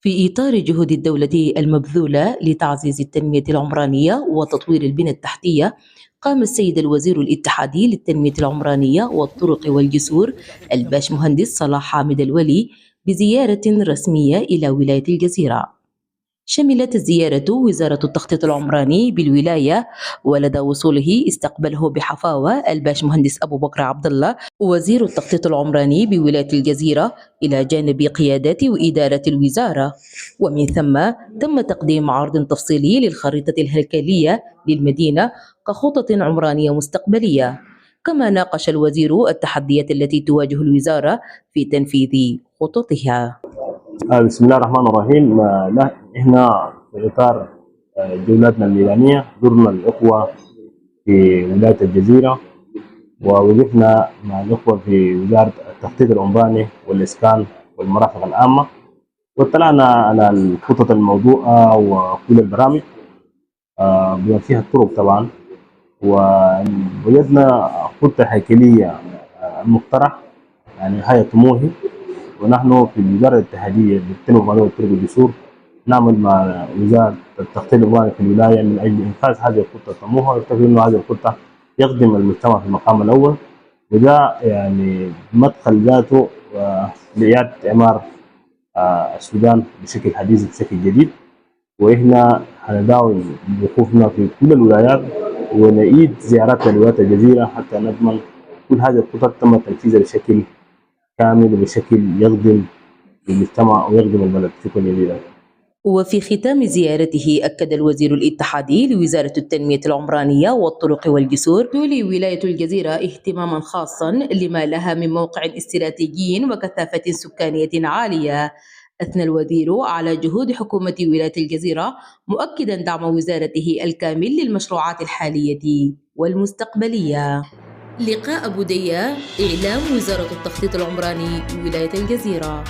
في إطار جهود الدولة المبذولة لتعزيز التنمية العمرانية وتطوير البنى التحتية، قام السيد الوزير الاتحادي للتنمية العمرانية والطرق والجسور الباشمهندس صلاح حامد الولي بزيارة رسمية إلى ولاية الجزيرة. شملت الزيارة وزارة التخطيط العمراني بالولاية، ولدى وصوله استقبله بحفاوة الباشمهندس أبو بكر عبد الله وزير التخطيط العمراني بولاية الجزيرة إلى جانب قيادات وإدارة الوزارة. ومن ثم تم تقديم عرض تفصيلي للخريطة الهيكلية للمدينة كخطط عمرانية مستقبلية. كما ناقش الوزير التحديات التي تواجه الوزارة في تنفيذ خططها. بسم الله الرحمن الرحيم. احنا في اطار جولاتنا الميدانيه زرنا الاخوه في ولايه الجزيره، ووقفنا مع الاخوه في وزاره التخطيط العمراني والاسكان والمرافق العامه، واطلعنا على الخطط الموضوعه وكل البرامج بما فيها الطرق طبعا. ووجدنا خطه هيكليه مقترح، يعني هي طموحي. ونحن في الوزاره الاتحاديه للتنميه العمرانيه والطرق والجسور نعمل مع وزاره التخطيط العمراني في الولايه من اجل انفاذ هذه الخطه الطموحه، ويفتكر انه هذه الخطه يخدم المجتمع في المقام الاول، وده يعني مدخل ذاته لاعاده اعمار السودان بشكل حديث بشكل جديد. واحنا هنداوم بوقوفنا في كل الولايات ونعيد زياراتنا لولايه الجزيره حتى نضمن كل هذه الخطط تم تنفيذها بشكل كامل وبشكل يخدم المجتمع ويخدم البلد. شكرا جزيلا. وفي ختام زيارته أكد الوزير الاتحادي لوزارة التنمية العمرانية والطرق والجسور تولي ولاية الجزيرة اهتماما خاصا لما لها من موقع استراتيجي وكثافة سكانية عالية. أثنى الوزير على جهود حكومة ولاية الجزيرة، مؤكدا دعم وزارته الكامل للمشروعات الحالية والمستقبلية. لقاء بودية، إعلام وزارة التخطيط العمراني ولاية الجزيرة.